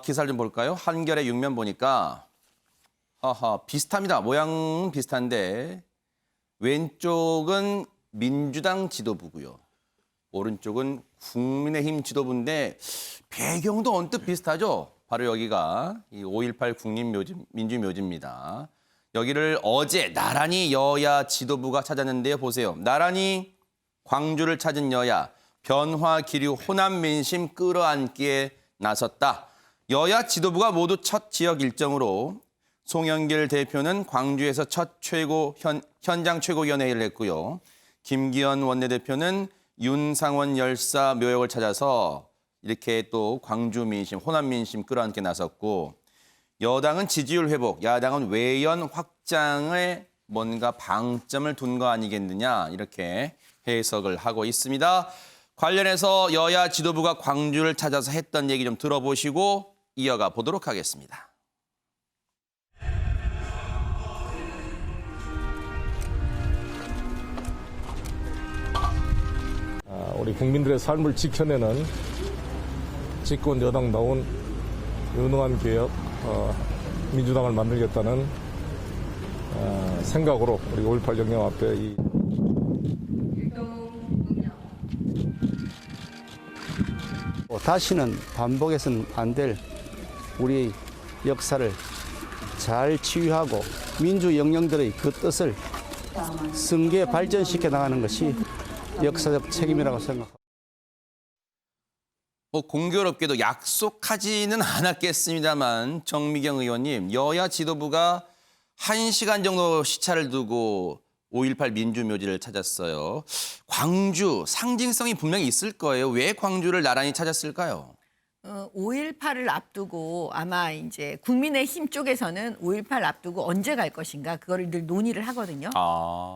기사를 좀 볼까요? 한겨레 6면 보니까 비슷합니다. 모양은 비슷한데 왼쪽은 민주당 지도부고요. 오른쪽은 국민의힘 지도부인데 배경도 언뜻 비슷하죠? 바로 여기가 이 5.18 국민민주묘지입니다. 여기를 어제 나란히 여야 지도부가 찾았는데요. 보세요. 나란히 광주를 찾은 여야, 변화 기류 호남 민심 끌어안기에 나섰다. 여야 지도부가 모두 첫 지역 일정으로 송영길 대표는 광주에서 첫 현장 최고위원회의를 했고요. 김기현 원내대표는 윤상원 열사 묘역을 찾아서 이렇게 또 광주 민심, 호남 민심 끌어안기에 나섰고 여당은 지지율 회복, 야당은 외연 확장에 뭔가 방점을 둔 거 아니겠느냐 이렇게 해석을 하고 있습니다. 관련해서 여야 지도부가 광주를 찾아서 했던 얘기 좀 들어보시고 이어가 보도록 하겠습니다. 우리 국민들의 삶을 지켜내는 집권 여당다운 유능한 개혁 민주당을 만들겠다는 생각으로 우리 5.18 영령 앞에 다시는 반복해서는 안 될 우리 역사를 잘 치유하고 민주 영령들의 그 뜻을 승계 발전시켜 나가는 것이 역사적 책임이라고 생각합니다. 공교롭게도 약속하지는 않았겠습니다만 정미경 의원님, 여야 지도부가 1시간 정도 시차를 두고 5.18 민주묘지를 찾았어요. 광주, 상징성이 분명히 있을 거예요. 왜 광주를 나란히 찾았을까요? 5.18을 앞두고 아마 이제 국민의힘 쪽에서는 5.18 앞두고 언제 갈 것인가 그거를 늘 논의를 하거든요.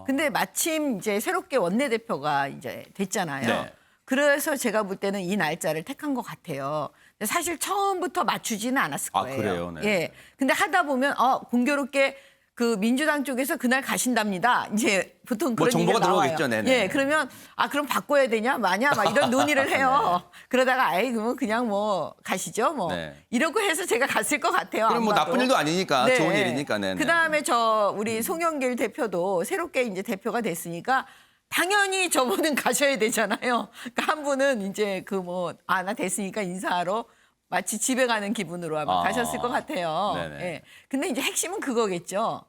근데 마침 이제 새롭게 원내대표가 이제 됐잖아요. 네. 그래서 제가 볼 때는 이 날짜를 택한 것 같아요. 근데 사실 처음부터 맞추지는 않았을 거예요. 그래요? 네. 예. 근데 하다 보면 공교롭게 그 민주당 쪽에서 그날 가신답니다. 이제 보통 그런 정보가 얘기가 나와요. 들어오겠죠. 네네. 예, 그러면 그럼 바꿔야 되냐 마냐 막 이런 논의를 해요. 네. 그러다가 그러면 그냥 뭐 가시죠 뭐 네. 이러고 해서 제가 갔을 것 같아요. 그럼 뭐 안 봐도. 나쁜 일도 아니니까 네. 좋은 일이니까. 네네. 그다음에 우리 송영길 대표도 새롭게 이제 대표가 됐으니까 당연히 저분은 가셔야 되잖아요. 그러니까 한 분은 이제 나 됐으니까 인사하러 마치 집에 가는 기분으로 아마 가셨을 것 같아요. 네네. 예. 근데 이제 핵심은 그거겠죠.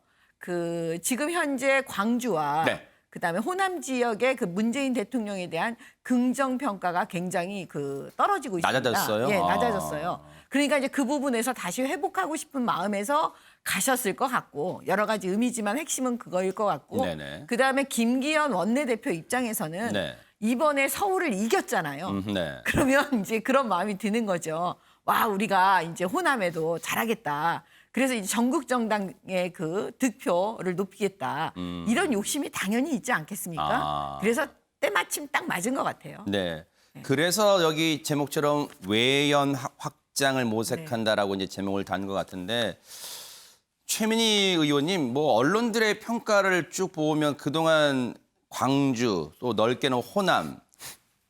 지금 현재 광주와 네. 그다음에 호남 지역의 그 문재인 대통령에 대한 긍정 평가가 굉장히 떨어지고 있습니다. 낮아졌어요? 예, 낮아졌어요. 그러니까 이제 그 부분에서 다시 회복하고 싶은 마음에서 가셨을 것 같고 여러 가지 의미지만 핵심은 그거일 것 같고 네네. 그다음에 김기현 원내대표 입장에서는 네. 이번에 서울을 이겼잖아요. 네. 그러면 이제 그런 마음이 드는 거죠. 와, 우리가 이제 호남에도 잘하겠다. 그래서 이제 전국 정당의 그 득표를 높이겠다. 이런 욕심이 당연히 있지 않겠습니까? 그래서 때마침 딱 맞은 것 같아요. 네. 그래서 여기 제목처럼 외연 확장을 모색한다라고 이제 제목을 단 것 같은데 최민희 의원님, 언론들의 평가를 쭉 보면 그동안 광주 또 넓게는 호남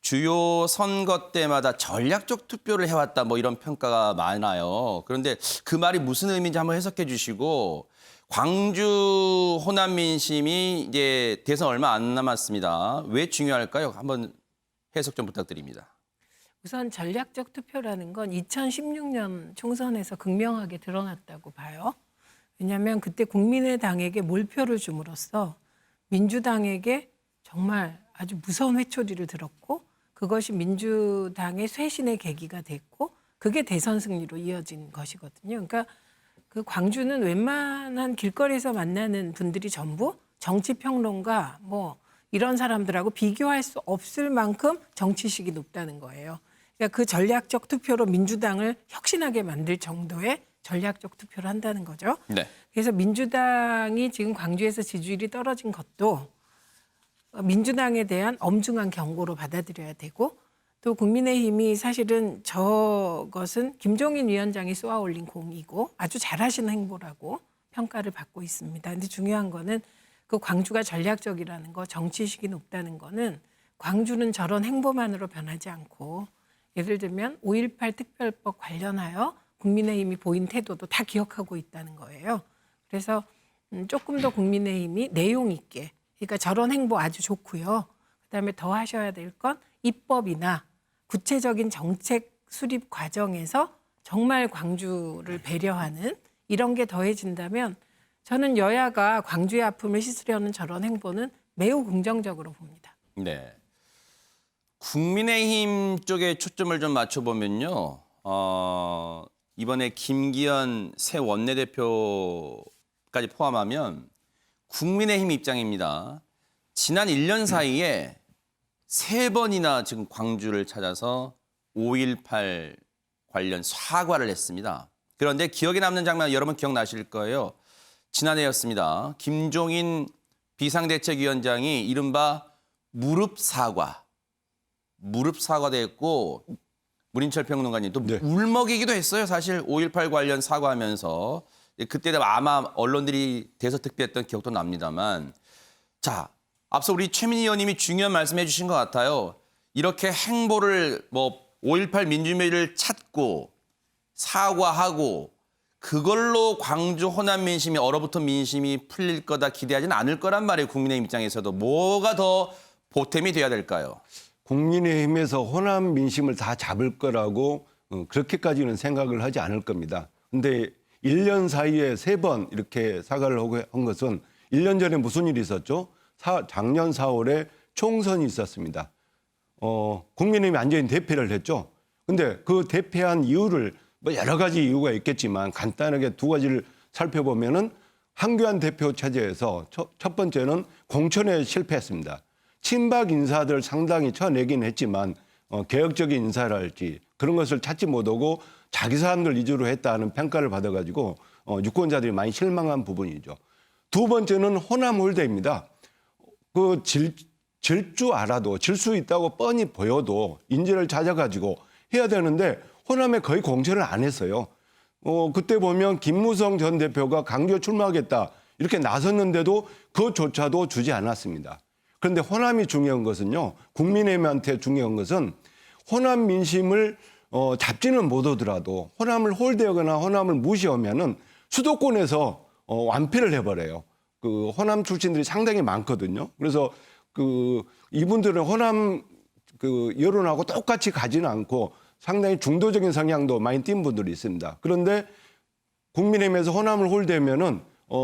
주요 선거 때마다 전략적 투표를 해왔다 이런 평가가 많아요. 그런데 그 말이 무슨 의미인지 한번 해석해 주시고 광주 호남 민심이 이제 대선 얼마 안 남았습니다. 왜 중요할까요? 한번 해석 좀 부탁드립니다. 우선 전략적 투표라는 건 2016년 총선에서 극명하게 드러났다고 봐요. 왜냐하면 그때 국민의당에게 몰표를 줌으로써 민주당에게 정말 아주 무서운 회초리를 들었고 그것이 민주당의 쇄신의 계기가 됐고 그게 대선 승리로 이어진 것이거든요. 그러니까 그 광주는 웬만한 길거리에서 만나는 분들이 전부 정치평론가 이런 사람들하고 비교할 수 없을 만큼 정치식이 높다는 거예요. 그러니까 그 전략적 투표로 민주당을 혁신하게 만들 정도의 전략적 투표를 한다는 거죠. 네. 그래서 민주당이 지금 광주에서 지지율이 떨어진 것도 민주당에 대한 엄중한 경고로 받아들여야 되고 또 국민의힘이 사실은 저것은 김종인 위원장이 쏘아올린 공이고 아주 잘하시는 행보라고 평가를 받고 있습니다. 그런데 중요한 거는 그 광주가 전략적이라는 거, 정치의식이 높다는 거는 광주는 저런 행보만으로 변하지 않고 예를 들면 5.18 특별법 관련하여 국민의힘이 보인 태도도 다 기억하고 있다는 거예요. 그래서 조금 더 국민의힘이 내용 있게, 그러니까 저런 행보 아주 좋고요. 그다음에 더 하셔야 될 건 입법이나 구체적인 정책 수립 과정에서 정말 광주를 배려하는 이런 게 더해진다면 저는 여야가 광주의 아픔을 씻으려는 저런 행보는 매우 긍정적으로 봅니다. 네. 국민의힘 쪽에 초점을 좀 맞춰보면요. 이번에 김기현 새 원내대표까지 포함하면 국민의힘 입장입니다. 지난 1년 사이에 3번이나 지금 광주를 찾아서 5.18 관련 사과를 했습니다. 그런데 기억에 남는 장면 여러분 기억나실 거예요. 지난해였습니다. 김종인 비상대책위원장이 이른바 무릎 사과도 했고 문인철 평론가님 또 울먹이기도 했어요. 사실 5.18 관련 사과하면서 그때 아마 언론들이 대서특필했던 기억도 납니다만 자 앞서 우리 최민희 의원님이 중요한 말씀해 주신 것 같아요. 이렇게 행보를 5.18 민주주의를 찾고 사과하고 그걸로 광주 호남 민심이 얼어붙은 민심이 풀릴 거다 기대하지는 않을 거란 말이에요. 국민의힘 입장에서도 뭐가 더 보탬이 돼야 될까요? 국민의힘에서 호남 민심을 다 잡을 거라고 그렇게까지는 생각을 하지 않을 겁니다. 근데 1년 사이에 3번 이렇게 사과를 한 것은 1년 전에 무슨 일이 있었죠? 작년 4월에 총선이 있었습니다. 국민의힘이 완전히 대패를 했죠. 근데 그 대패한 이유를 여러 가지 이유가 있겠지만 간단하게 2가지를 살펴보면은 한교안 대표 체제에서 첫 번째는 공천에 실패했습니다. 친박 인사들 상당히 쳐내긴 했지만 개혁적인 인사랄지 그런 것을 찾지 못하고 자기 사람들 위주로 했다는 평가를 받아가지고 유권자들이 많이 실망한 부분이죠. 2번째는 호남 홀대입니다. 질 줄 알아도 질 수 있다고 뻔히 보여도 인재를 찾아가지고 해야 되는데 호남에 거의 공천을 안 했어요. 그때 보면 김무성 전 대표가 강주에 출마하겠다 이렇게 나섰는데도 그조차도 주지 않았습니다. 그런데 호남이 중요한 것은요. 국민의힘한테 중요한 것은 호남 민심을 잡지는 못하더라도 호남을 홀대하거나 호남을 무시하면은 수도권에서 완패를 해버려요. 그 호남 출신들이 상당히 많거든요. 그래서 이분들은 호남 여론하고 똑같이 가지는 않고 상당히 중도적인 성향도 많이 띈 분들이 있습니다. 그런데 국민의힘에서 호남을 홀대하면은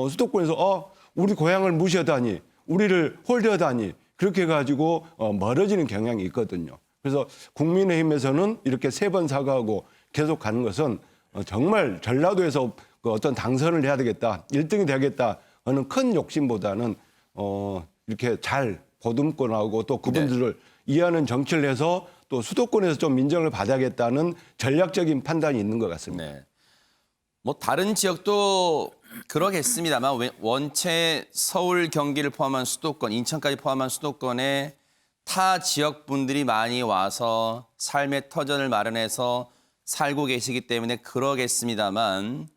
수도권에서 우리 고향을 무시하다니, 우리를 홀대하다니 그렇게 해가지고 멀어지는 경향이 있거든요. 그래서 국민의힘에서는 이렇게 3번 사과하고 계속 가는 것은 정말 전라도에서 어떤 당선을 해야 되겠다, 1등이 되겠다 하는 큰 욕심보다는 이렇게 잘 보듬고 나오고 또 그분들을 이해하는 정치를 해서 또 수도권에서 좀 인정을 받아야겠다는 전략적인 판단이 있는 것 같습니다. 네. 다른 지역도 그러겠습니다만 원체 서울, 경기를 포함한 수도권, 인천까지 포함한 수도권에 타 지역 분들이 많이 와서 삶의 터전을 마련해서 살고 계시기 때문에 그러겠습니다만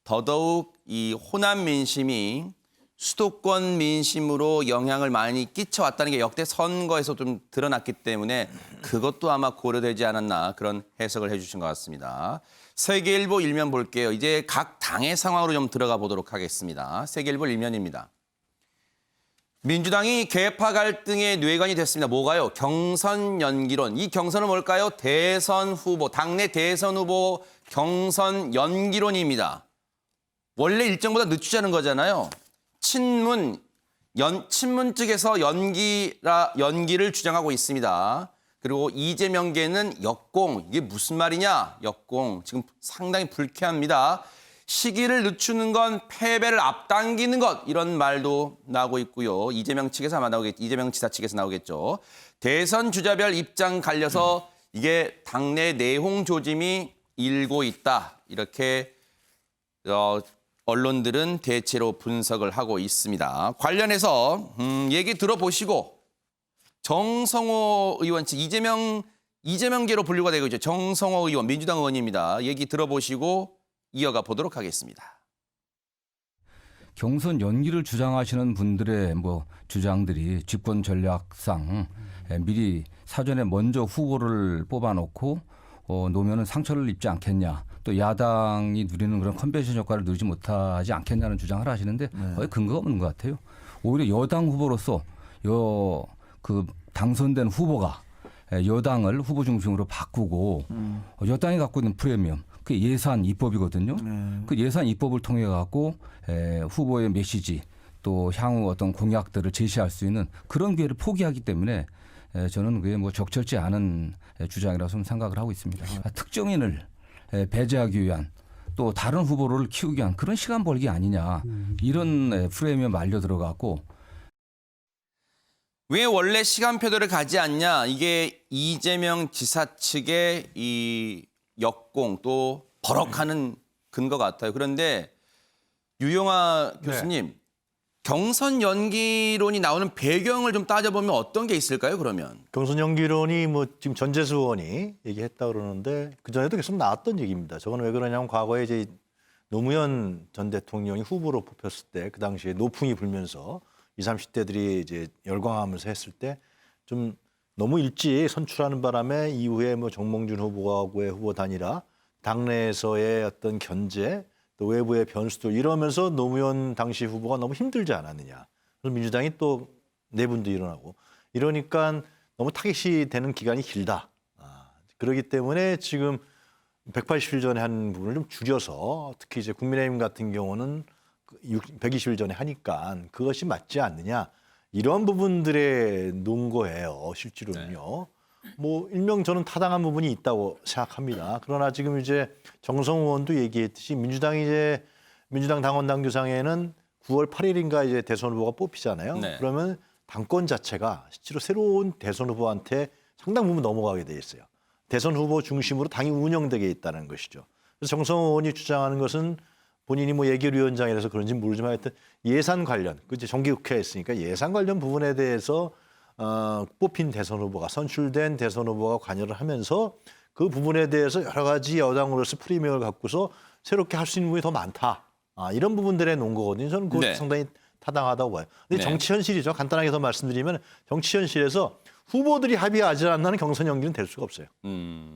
더더욱 이 호남 민심이 수도권 민심으로 영향을 많이 끼쳐왔다는 게 역대 선거에서 좀 드러났기 때문에 그것도 아마 고려되지 않았나 그런 해석을 해주신 것 같습니다. 세계일보 일면 볼게요. 이제 각 당의 상황으로 좀 들어가 보도록 하겠습니다. 세계일보 일면입니다. 민주당이 계파 갈등의 뇌관이 됐습니다. 뭐가요? 경선 연기론. 이 경선은 뭘까요? 대선 후보, 당내 대선 후보 경선 연기론입니다. 원래 일정보다 늦추자는 거잖아요. 친문 측에서 연기를 주장하고 있습니다. 그리고 이재명계는 역공, 이게 무슨 말이냐? 역공, 지금 상당히 불쾌합니다. 시기를 늦추는 건 패배를 앞당기는 것, 이런 말도 나오고 있고요. 이재명 측에서 아마 이재명 지사 측에서 나오겠죠. 대선 주자별 입장 갈려서 이게 당내 내홍 조짐이 일고 있다. 이렇게 언론들은 대체로 분석을 하고 있습니다. 관련해서 얘기 들어보시고 정성호 의원 측 이재명계로 분류가 되고 있죠. 정성호 의원 민주당 의원입니다. 얘기 들어보시고 이어가 보도록 하겠습니다. 경선 연기를 주장하시는 분들의 주장들이 집권 전략상 미리 사전에 먼저 후보를 뽑아놓고 놓으면은 상처를 입지 않겠냐. 또 야당이 누리는 그런 컨벤션 효과를 누리지 못하지 않겠냐는 주장을 하시는데 거의 근거가 없는 것 같아요. 오히려 여당 후보로서 그 당선된 후보가 여당을 후보 중심으로 바꾸고 여당이 갖고 있는 프리미엄 그 예산 입법이거든요. 그 예산 입법을 통해 갖고 후보의 메시지 또 향후 어떤 공약들을 제시할 수 있는 그런 기회를 포기하기 때문에 저는 그게 뭐 적절치 않은 주장이라고 좀 생각을 하고 있습니다. 특정인을 배제하기 위한 또 다른 후보를 키우기 위한 그런 시간 벌기 아니냐 이런 프레임에 말려 들어갔고 왜 원래 시간표대로 가지 않냐? 이게 이재명 지사 측의 이 역공 또 버럭하는 근거 같아요. 그런데 유영아 교수님, 경선 연기론이 나오는 배경을 좀 따져보면 어떤 게 있을까요? 그러면 경선 연기론이 뭐 지금 전재수 의원이 얘기했다 그러는데 그 전에도 계속 나왔던 얘기입니다. 저건 왜 그러냐면 과거에 이제 노무현 전 대통령이 후보로 뽑혔을 때 그 당시에 노풍이 불면서 20, 30대들이 이제 열광하면서 했을 때 좀 너무 일찍 선출하는 바람에 이후에 뭐 정몽준 후보하고의 후보 단일화, 당내에서의 어떤 견제, 또 외부의 변수도 이러면서 노무현 당시 후보가 너무 힘들지 않았느냐. 그래서 민주당이 또 내분도 일어나고 이러니까 너무 타깃이 되는 기간이 길다. 그렇기 때문에 지금 180일 전에 한 부분을 좀 줄여서 특히 이제 국민의힘 같은 경우는 120일 전에 하니까 그것이 맞지 않느냐. 이런 부분들에 놓은 거예요. 실제로는요. 뭐 일명 저는 타당한 부분이 있다고 생각합니다. 그러나 지금 이제 정성 의원도 얘기했듯이 민주당 당원 당규상에는 9월 8일인가 이제 대선 후보가 뽑히잖아요. 네. 그러면 당권 자체가 실제로 새로운 대선 후보한테 상당 부분 넘어가게 돼 있어요. 대선 후보 중심으로 당이 운영되게 있다는 것이죠. 그래서 정성 의원이 주장하는 것은 본인이 뭐 예결위원장이라서 그런지 모르지만 하여튼 예산 관련, 그제 정기국회에 있으니까 예산 관련 부분에 대해서 뽑힌 대선 후보가 선출된 대선 후보가 관여를 하면서 그 부분에 대해서 여러 가지 여당으로서 프리미엄을 갖고서 새롭게 할 수 있는 부분이 더 많다. 이런 부분들에 놓은 거거든요. 저는 그것도 상당히 타당하다고 봐요. 근데 정치 현실이죠. 간단하게 더 말씀드리면 정치 현실에서 후보들이 합의하지 않는 경선 연기는 될 수가 없어요.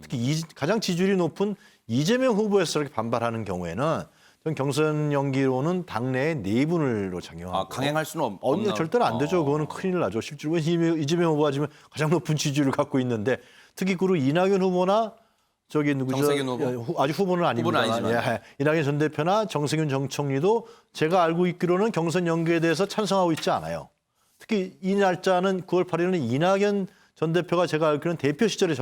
특히 가장 지지율이 높은 이재명 후보에서 이렇게 반발하는 경우에는 전 경선 연기로는 당내의 내분으로 작용하고 강행할 수는 없나? 절대로 안 되죠. 그거는 큰일 나죠. 실제로 이재명 후보가 지금 가장 높은 지지율을 갖고 있는데 특히 그리고 이낙연 후보나 저기 누구죠? 정세균 후보? 아직 후보는 아닙니다. 후보는 아니지만. 이낙연 전 대표나 정세균 전 총리도 제가 알고 있기로는 경선 연기에 대해서 찬성하고 있지 않아요. 특히 이 날짜는 9월 8일은 이낙연 전 대표가 제가 알기로는 대표 시절에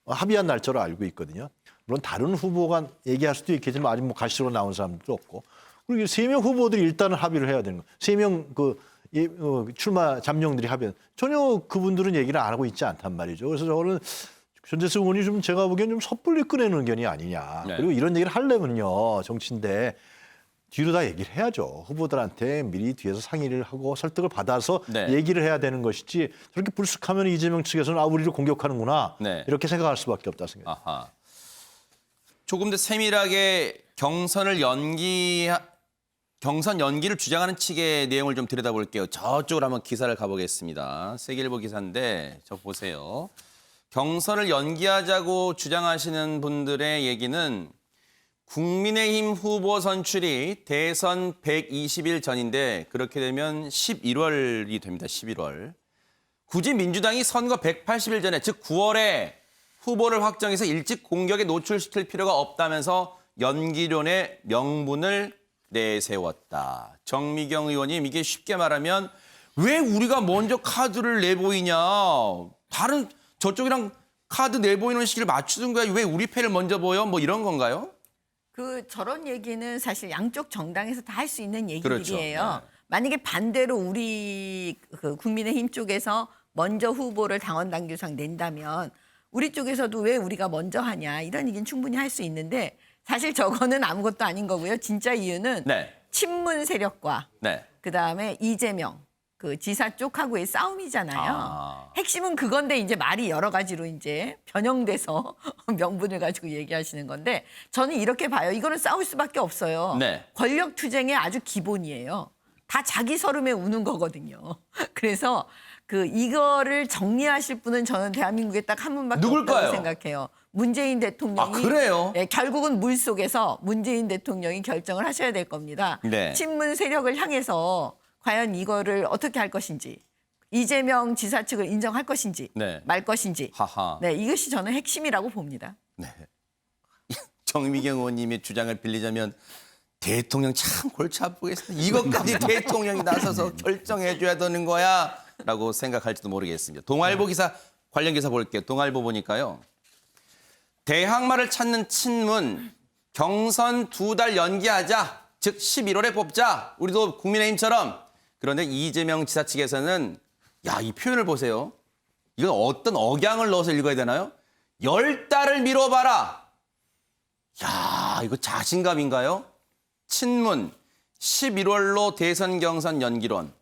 합의한 날짜로 알고 있거든요. 물론 다른 후보가 얘기할 수도 있겠지만 아직 뭐 가시로 나온 사람도 없고 그리고 3명 후보들이 일단은 합의를 해야 되는 거예요. 3명 출마 잠룡들이 합의는 전혀 그분들은 얘기를 안 하고 있지 않단 말이죠. 그래서 저는 전재수 의원이 좀 제가 보기엔 좀 섣불리 꺼내는 의견이 아니냐. 네. 그리고 이런 얘기를 하려면요 정치인데 뒤로 다 얘기를 해야죠. 후보들한테 미리 뒤에서 상의를 하고 설득을 받아서 얘기를 해야 되는 것이지 저렇게 불쑥하면 이재명 측에서는 우리를 공격하는구나 이렇게 생각할 수밖에 없다 생각합니다. 아하. 조금 더 세밀하게 경선 연기를 주장하는 측의 내용을 좀 들여다볼게요. 저쪽으로 한번 기사를 가보겠습니다. 세계일보 기사인데 저 보세요. 경선을 연기하자고 주장하시는 분들의 얘기는 국민의힘 후보 선출이 대선 120일 전인데 그렇게 되면 11월이 됩니다. 11월. 굳이 민주당이 선거 180일 전에 즉 9월에 후보를 확정해서 일찍 공격에 노출시킬 필요가 없다면서 연기론의 명분을 내세웠다. 정미경 의원님 이게 쉽게 말하면 왜 우리가 먼저 카드를 내보이냐. 다른 저쪽이랑 카드 내보이는 시기를 맞추든가 왜 우리 패를 먼저 보여? 뭐 이런 건가요? 저런 얘기는 사실 양쪽 정당에서 다 할 수 있는 얘기들이에요. 그렇죠. 네. 만약에 반대로 우리 국민의힘 쪽에서 먼저 후보를 당원 당규상 낸다면 우리 쪽에서도 왜 우리가 먼저 하냐 이런 얘기는 충분히 할 수 있는데 사실 저거는 아무것도 아닌 거고요. 진짜 이유는 친문 세력과 그다음에 이재명 지사 쪽하고의 싸움이잖아요. 핵심은 그건데 이제 말이 여러 가지로 이제 변형돼서 명분을 가지고 얘기하시는 건데 저는 이렇게 봐요. 이거는 싸울 수밖에 없어요. 권력 투쟁의 아주 기본이에요. 다 자기 서름에 우는 거거든요. 그래서 이거를 정리하실 분은 저는 대한민국에 딱 한 분밖에 누굴까요? 없다고 생각해요. 문재인 대통령이 그래요? 네, 결국은 물속에서 문재인 대통령이 결정을 하셔야 될 겁니다. 네. 친문 세력을 향해서 과연 이거를 어떻게 할 것인지, 이재명 지사 측을 인정할 것인지 네. 말 것인지, 하하. 네, 이것이 저는 핵심이라고 봅니다. 네. 정미경 의원님의 주장을 빌리자면 대통령 참 골치 아프겠습니다. 이것까지 대통령이 나서서 결정해 줘야 되는 거야 라고 생각할지도 모르겠습니다. 동아일보 기사 관련 기사 볼게요. 동아일보 보니까요. 대항마를 찾는 친문 경선 2달 연기하자. 즉 11월에 뽑자. 우리도 국민의힘처럼. 그런데 이재명 지사 측에서는 야, 이 표현을 보세요. 이건 어떤 억양을 넣어서 읽어야 되나요? 10달을 미뤄봐라. 야, 이거 자신감인가요? 친문 11월로 대선 경선 연기론.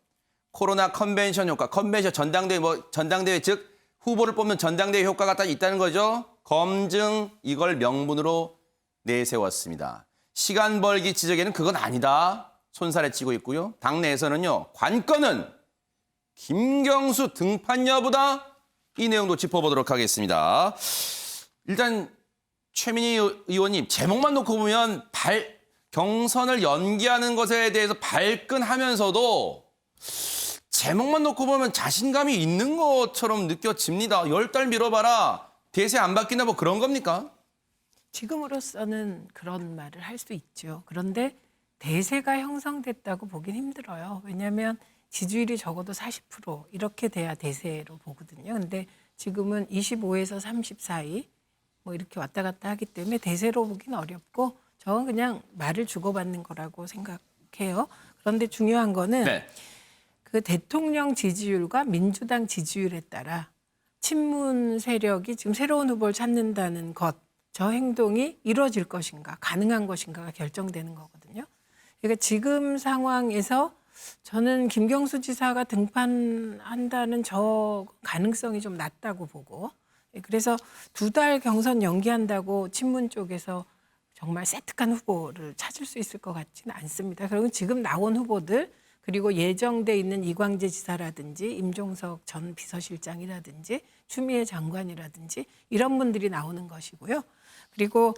코로나 컨벤션 효과. 컨벤션 전당대회 즉 후보를 뽑는 전당대회 효과가 딱 있다는 거죠. 검증 이걸 명분으로 내세웠습니다. 시간 벌기 지적에는 그건 아니다. 손살에 치고 있고요. 당내에서는요. 관건은 김경수 등판 여부다. 이 내용도 짚어보도록 하겠습니다. 일단 최민희 의원님 제목만 놓고 보면 경선을 연기하는 것에 대해서 발끈하면서도 제목만 놓고 보면 자신감이 있는 것처럼 느껴집니다. 10달 미뤄봐라. 대세 안 바뀌나 뭐 그런 겁니까? 지금으로서는 그런 말을 할 수 있죠. 그런데 대세가 형성됐다고 보긴 힘들어요. 왜냐하면 지지율이 적어도 40% 이렇게 돼야 대세로 보거든요. 근데 지금은 25에서 30 사이 뭐 이렇게 왔다 갔다 하기 때문에 대세로 보긴 어렵고 저는 그냥 말을 주고받는 거라고 생각해요. 그런데 중요한 거는 네. 그 대통령 지지율과 민주당 지지율에 따라 친문 세력이 지금 새로운 후보를 찾는다는 것, 저 행동이 이루어질 것인가, 가능한 것인가가 결정되는 거거든요. 그러니까 지금 상황에서 저는 김경수 지사가 등판한다는 저 가능성이 좀 낮다고 보고, 그래서 2달 경선 연기한다고 친문 쪽에서 정말 세특한 후보를 찾을 수 있을 것 같지는 않습니다. 그리고 지금 나온 후보들, 그리고 예정돼 있는 이광재 지사라든지 임종석 전 비서실장이라든지 추미애 장관이라든지 이런 분들이 나오는 것이고요. 그리고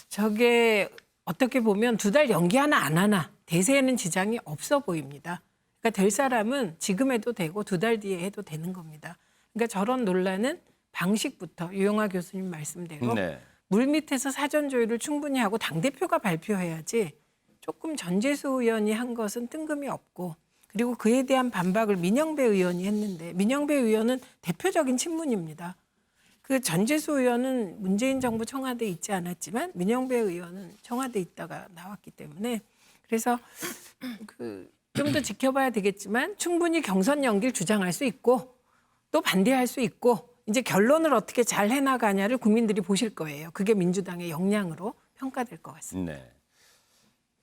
저게 어떻게 보면 2달 연기하나 안 하나 대세에는 지장이 없어 보입니다. 그러니까 될 사람은 지금 해도 되고 2달 뒤에 해도 되는 겁니다. 그러니까 저런 논란은 방식부터 유영하 교수님 말씀대로 네. 물밑에서 사전 조율을 충분히 하고 당대표가 발표해야지 조금 전재수 의원이 한 것은 뜬금이 없고, 그리고 그에 대한 반박을 민영배 의원이 했는데 민영배 의원은 대표적인 친문입니다. 그 전재수 의원은 문재인 정부 청와대에 있지 않았지만 민영배 의원은 청와대에 있다가 나왔기 때문에 그래서 좀 더 지켜봐야 되겠지만 충분히 경선 연기를 주장할 수 있고 또 반대할 수 있고 이제 결론을 어떻게 잘 해나가냐를 국민들이 보실 거예요. 그게 민주당의 역량으로 평가될 것 같습니다. 네.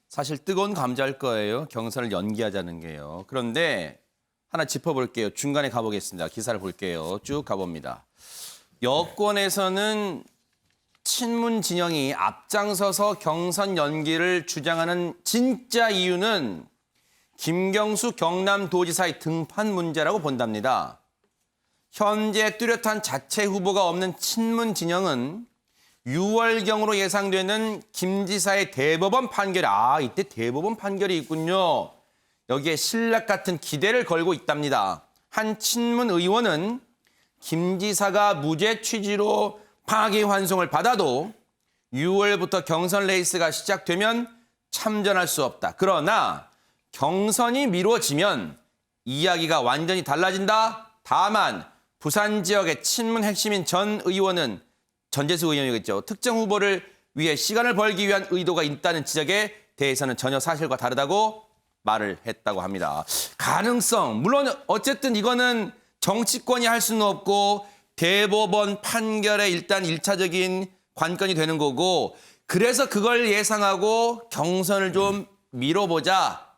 사실 뜨거운 감자일 거예요. 경선을 연기하자는 게요. 그런데 하나 짚어볼게요. 중간에 가보겠습니다. 기사를 볼게요. 쭉 가봅니다. 여권에서는 친문 진영이 앞장서서 경선 연기를 주장하는 진짜 이유는 김경수 경남도지사의 등판 문제라고 본답니다. 현재 뚜렷한 자체 후보가 없는 친문 진영은 6월경으로 예상되는 김 지사의 대법원 판결, 이때 대법원 판결이 있군요. 여기에 신락 같은 기대를 걸고 있답니다. 한 친문 의원은 김 지사가 무죄 취지로 파기환송을 받아도 6월부터 경선 레이스가 시작되면 참전할 수 없다. 그러나 경선이 미뤄지면 이야기가 완전히 달라진다. 다만 부산 지역의 친문 핵심인 전 의원은 전재수 의원이겠죠. 특정 후보를 위해 시간을 벌기 위한 의도가 있다는 지적에 대해서는 전혀 사실과 다르다고 말을 했다고 합니다. 가능성, 물론 어쨌든 이거는 정치권이 할 수는 없고 대법원 판결에 일단 1차적인 관건이 되는 거고, 그래서 그걸 예상하고 경선을 좀 미뤄보자.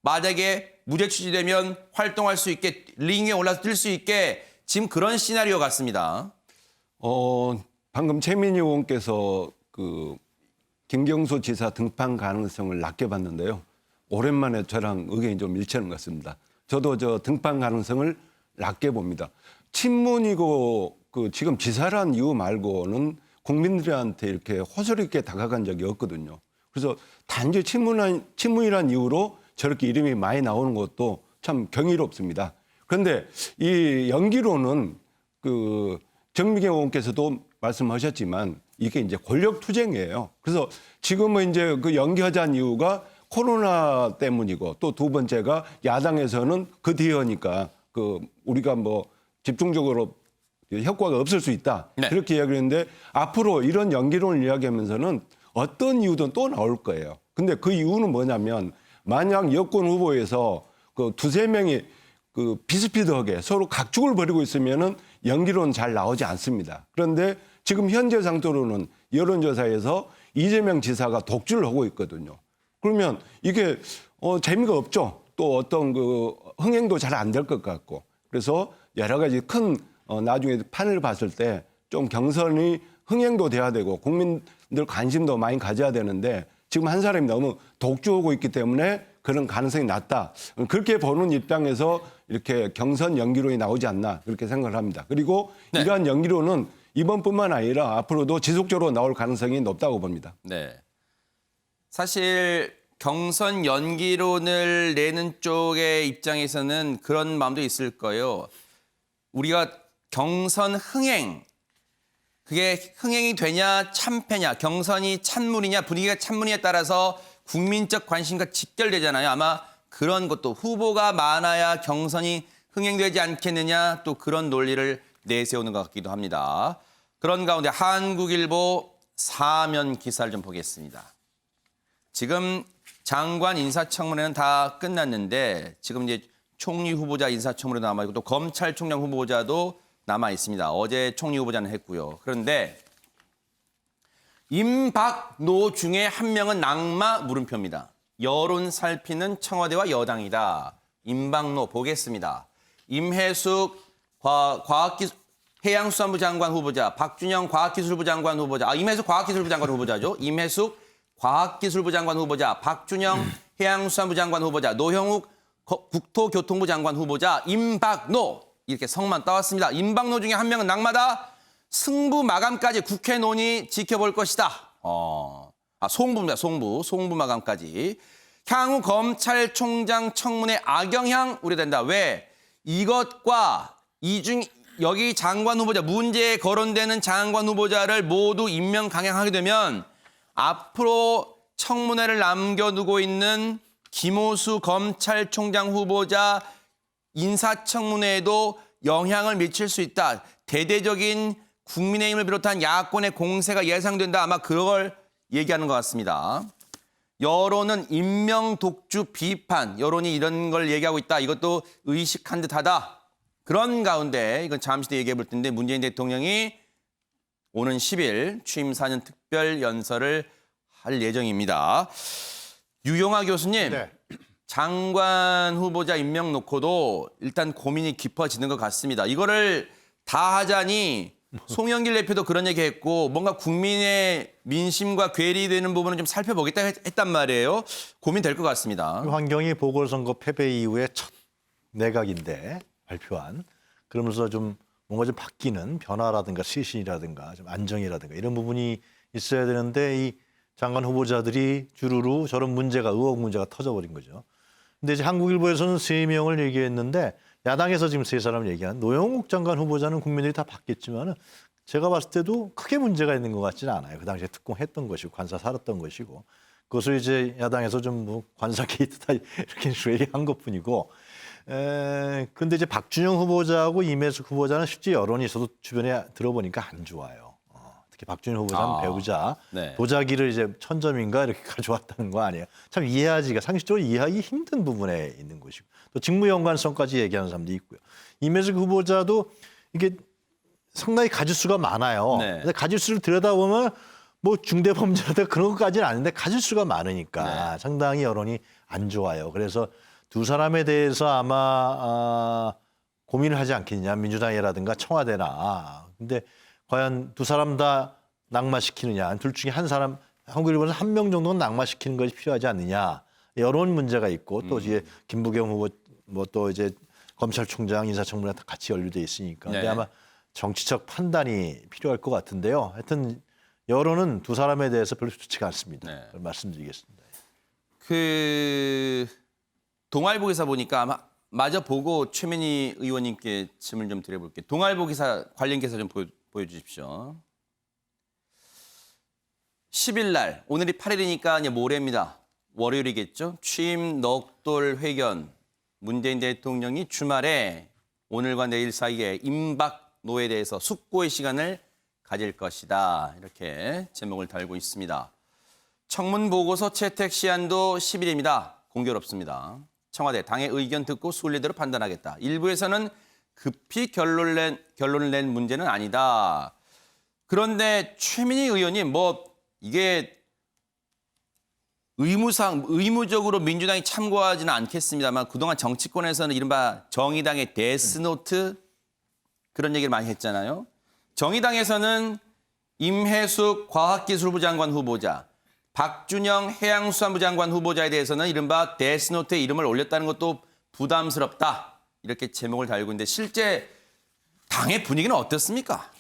만약에 무죄 취지되면 활동할 수 있게, 링에 올라서 뛸 수 있게, 지금 그런 시나리오 같습니다. 방금 최민희 의원께서 김경수 지사 등판 가능성을 낮게 봤는데요. 오랜만에 저랑 의견이 좀 일치하는 것 같습니다. 저도 등판 가능성을 낮게 봅니다. 친문이고 지금 지사란 이유 말고는 국민들한테 이렇게 호소리 있게 다가간 적이 없거든요. 그래서 단지 친문이란 이유로 저렇게 이름이 많이 나오는 것도 참 경이롭습니다. 그런데 이 연기로는 그 정미경 의원께서도 말씀하셨지만 이게 이제 권력 투쟁이에요. 그래서 지금은 이제 그 연기하자는 이유가 코로나 때문이고 또 두 번째가 야당에서는 그 뒤에니까 그 우리가 뭐 집중적으로 효과가 없을 수 있다. 네. 그렇게 이야기했는데 앞으로 이런 연기론을 이야기하면서는 어떤 이유든 또 나올 거예요. 근데 그 이유는 뭐냐면 만약 여권 후보에서 그 두세 명이 그 비슷비슷하게 서로 각축을 벌이고 있으면은 연기론 잘 나오지 않습니다. 그런데 지금 현재 상태로는 여론조사에서 이재명 지사가 독주를 하고 있거든요. 그러면 이게 재미가 없죠. 또 어떤 그 흥행도 잘 안 될 것 같고. 그래서 여러 가지 큰 나중에 판을 봤을 때 좀 경선이 흥행도 돼야 되고 국민들 관심도 많이 가져야 되는데 지금 한 사람이 너무 독주하고 있기 때문에 그런 가능성이 낮다. 그렇게 보는 입장에서 이렇게 경선 연기론이 나오지 않나 그렇게 생각을 합니다. 그리고 네. 이러한 연기론은 이번뿐만 아니라 앞으로도 지속적으로 나올 가능성이 높다고 봅니다. 네. 사실 경선 연기론을 내는 쪽의 입장에서는 그런 마음도 있을 거예요. 우리가 경선 흥행, 그게 흥행이 되냐 참패냐, 경선이 찬물이냐 분위기가 찬물이냐에 따라서 국민적 관심과 직결되잖아요. 아마 그런 것도 후보가 많아야 경선이 흥행되지 않겠느냐 또 그런 논리를 내세우는 것 같기도 합니다. 그런 가운데 한국일보 사면 기사를 좀 보겠습니다. 지금 장관 인사청문회는 다 끝났는데 지금 이제 총리 후보자 인사청문회 남아 있고 또 검찰총장 후보자도 남아 있습니다. 어제 총리 후보자는 했고요. 그런데 임박노 중에 한 명은 낙마 물음표입니다. 여론 살피는 청와대와 여당이다. 임박노 보겠습니다. 임혜숙 해양수산부 장관 후보자, 박준영 과학기술부 장관 후보자, 임혜숙 과학기술부 장관 후보자죠. 임혜숙 과학기술부 장관 후보자, 박준영 해양수산부 장관 후보자, 노형욱 국토교통부 장관 후보자, 임박노 이렇게 성만 따왔습니다. 임박노 중에 한 명은 낙마다. 승부 마감까지 국회 논의 지켜볼 것이다. 송부입니다. 송부 마감까지. 향후 검찰총장 청문회 악영향 우려된다. 왜? 이것과 여기 장관 후보자, 문제에 거론되는 장관 후보자를 모두 임명 강행하게 되면 앞으로 청문회를 남겨두고 있는 김호수 검찰총장 후보자 인사청문회에도 영향을 미칠 수 있다. 대대적인 국민의힘을 비롯한 야권의 공세가 예상된다. 아마 그걸 얘기하는 것 같습니다. 여론은 임명 독주 비판, 여론이 이런 걸 얘기하고 있다. 이것도 의식한 듯하다. 그런 가운데 이건 잠시 뒤에 얘기해 볼 텐데 문재인 대통령이 오는 10일 취임 4년 특별 연설을 할 예정입니다. 유영하 교수님, 네. 장관 후보자 임명 놓고도 일단 고민이 깊어지는 것 같습니다. 이거를 다 하자니 송영길 대표도 그런 얘기했고 뭔가 국민의 민심과 괴리되는 부분은 좀 살펴보겠다 했단 말이에요. 고민될 것 같습니다. 환경이 보궐선거 패배 이후에 첫 내각인데 발표한 그러면서 좀 뭔가 좀 바뀌는 변화라든가 시신이라든가 좀 안정이라든가 이런 부분이 있어야 되는데 이 장관 후보자들이 주르르 저런 의혹 문제가 터져버린 거죠. 근데 이제 한국일보에서는 3명을 얘기했는데 야당에서 지금 3사람을 얘기한 노영욱 장관 후보자는 국민들이 다 봤겠지만은 제가 봤을 때도 크게 문제가 있는 것 같지는 않아요. 그 당시에 특공했던 것이고 관사 살았던 것이고 그것을 이제 야당에서 좀 뭐 관사 게이트다 이렇게 얘기한 것뿐이고. 근데 이제 박준영 후보자하고 임혜숙 후보자는 실제 여론이 저도 주변에 들어보니까 안 좋아요. 특히 박준영 후보자는 배우자 네. 도자기를 이제 1000점인가 이렇게 가져왔다는 거 아니에요. 참 상식적으로 이해하기 힘든 부분에 있는 것이고 또 직무 연관성까지 얘기하는 사람도 있고요. 임혜숙 후보자도 이게 상당히 가짓수가 많아요. 네. 근데 가짓수를 들여다보면 뭐 중대범죄라든가 그런 것까지는 아닌데 가짓수가 많으니까 네. 상당히 여론이 안 좋아요. 그래서 두 사람에 대해서 아마 고민을 하지 않겠냐. 민주당이라든가 청와대나. 근데 과연 두 사람 다 낙마시키느냐. 둘 중에 한 사람, 한국일보는 한 명 정도는 낙마시키는 것이 필요하지 않느냐. 여론 문제가 있고 또 이제 김부겸 후보 뭐 또 이제 검찰총장 인사청문회 같이 연루돼 있으니까. 근데 네. 아마 정치적 판단이 필요할 것 같은데요. 하여튼 여론은 두 사람에 대해서 별로 좋지가 않습니다. 네. 말씀드리겠습니다. 그 동아일보 기사 보니까 아마 마저 보고 최민희 의원님께 질문 좀 드려볼게요. 동아일보 기사 관련 기사 좀 보여주십시오. 10일 날, 오늘이 8일이니까 이제 모레입니다. 월요일이겠죠. 취임 넋돌 회견. 문재인 대통령이 주말에 오늘과 내일 사이에 임박 노에 대해서 숙고의 시간을 가질 것이다. 이렇게 제목을 달고 있습니다. 청문 보고서 채택 시한도 10일입니다. 공교롭습니다. 청와대 당의 의견 듣고 순리대로 판단하겠다. 일부에서는 급히 결론을 낸 문제는 아니다. 그런데 최민희 의원이 이게 의무적으로 민주당이 참고하지는 않겠습니다만 그동안 정치권에서는 이른바 정의당의 데스노트 그런 얘기를 많이 했잖아요. 정의당에서는 임혜숙 과학기술부 장관 후보자, 박준영 해양수산부 장관 후보자에 대해서는 이른바 데스노트에 이름을 올렸다는 것도 부담스럽다. 이렇게 제목을 달고 있는데 실제 당의 분위기는 어떻습니까?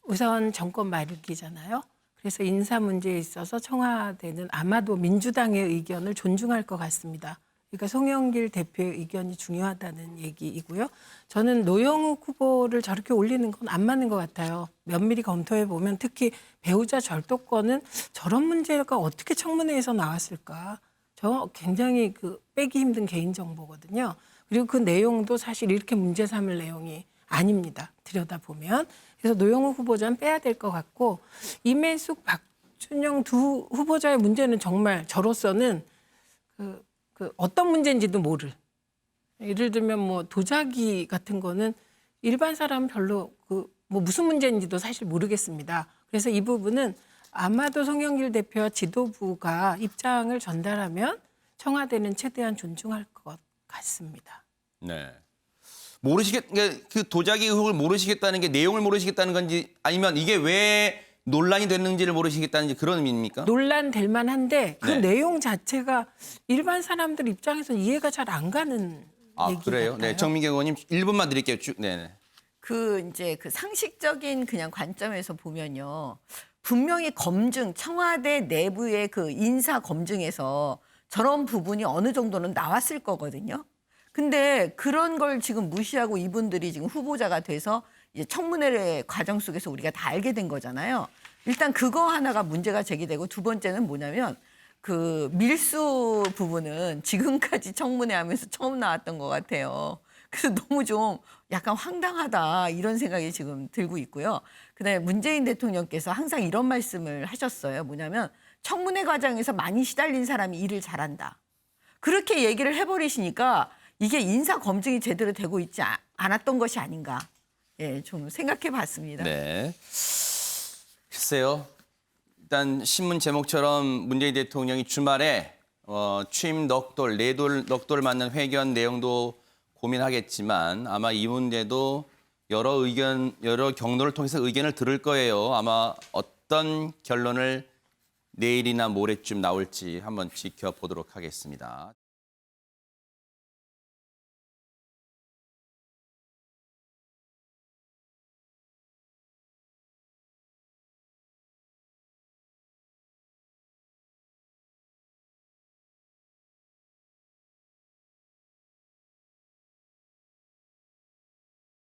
우선 정권 말기잖아요. 그래서 인사 문제에 있어서 청와대는 아마도 민주당의 의견을 존중할 것 같습니다. 그러니까 송영길 대표의 의견이 중요하다는 얘기이고요. 저는 노영욱 후보를 저렇게 올리는 건 안 맞는 것 같아요. 면밀히 검토해 보면 특히 배우자 절도권은 저런 문제가 어떻게 청문회에서 나왔을까? 저 굉장히 빼기 힘든 개인정보거든요. 그리고 그 내용도 사실 이렇게 문제 삼을 내용이 아닙니다. 들여다보면. 그래서 노영욱 후보자는 빼야 될 것 같고 임혜숙, 박준영 두 후보자의 문제는 정말 저로서는 어떤 문제인지도 모를. 예를 들면 도자기 같은 거는 일반 사람은 별로 무슨 문제인지도 사실 모르겠습니다. 그래서 이 부분은 아마도 송영길 대표와 지도부가 입장을 전달하면 청와대는 최대한 존중할 것 같습니다. 네. 그 도자기 의혹을 모르시겠다는 게 내용을 모르시겠다는 건지 아니면 이게 왜 논란이 됐는지를 모르시겠다는지 그런 의미입니까? 논란될 만한데 그 네. 내용 자체가 일반 사람들 입장에서 이해가 잘 안 가는 얘기 그래요? 같아요. 네, 정민경 의원님 1분만 드릴게요. 네. 그 상식적인 그냥 관점에서 보면요. 분명히 청와대 내부의 그 인사 검증에서 저런 부분이 어느 정도는 나왔을 거거든요. 근데 그런 걸 지금 무시하고 이분들이 지금 후보자가 돼서 이제 청문회 과정 속에서 우리가 다 알게 된 거잖아요. 일단 그거 하나가 문제가 제기되고 두 번째는 뭐냐면 그 밀수 부분은 지금까지 청문회 하면서 처음 나왔던 것 같아요. 그래서 너무 좀 약간 황당하다 이런 생각이 지금 들고 있고요. 그다음에 문재인 대통령께서 항상 이런 말씀을 하셨어요. 뭐냐면 청문회 과정에서 많이 시달린 사람이 일을 잘한다. 그렇게 얘기를 해버리시니까 이게 인사 검증이 제대로 되고 있지 않았던 것이 아닌가. 예, 좀 생각해 봤습니다. 네. 글쎄요. 일단 신문 제목처럼 문재인 대통령이 주말에 취임 넋돌 맞는 회견 내용도 고민하겠지만 아마 이 문제도 여러 경로를 통해서 의견을 들을 거예요. 아마 어떤 결론을 내일이나 모레쯤 나올지 한번 지켜보도록 하겠습니다.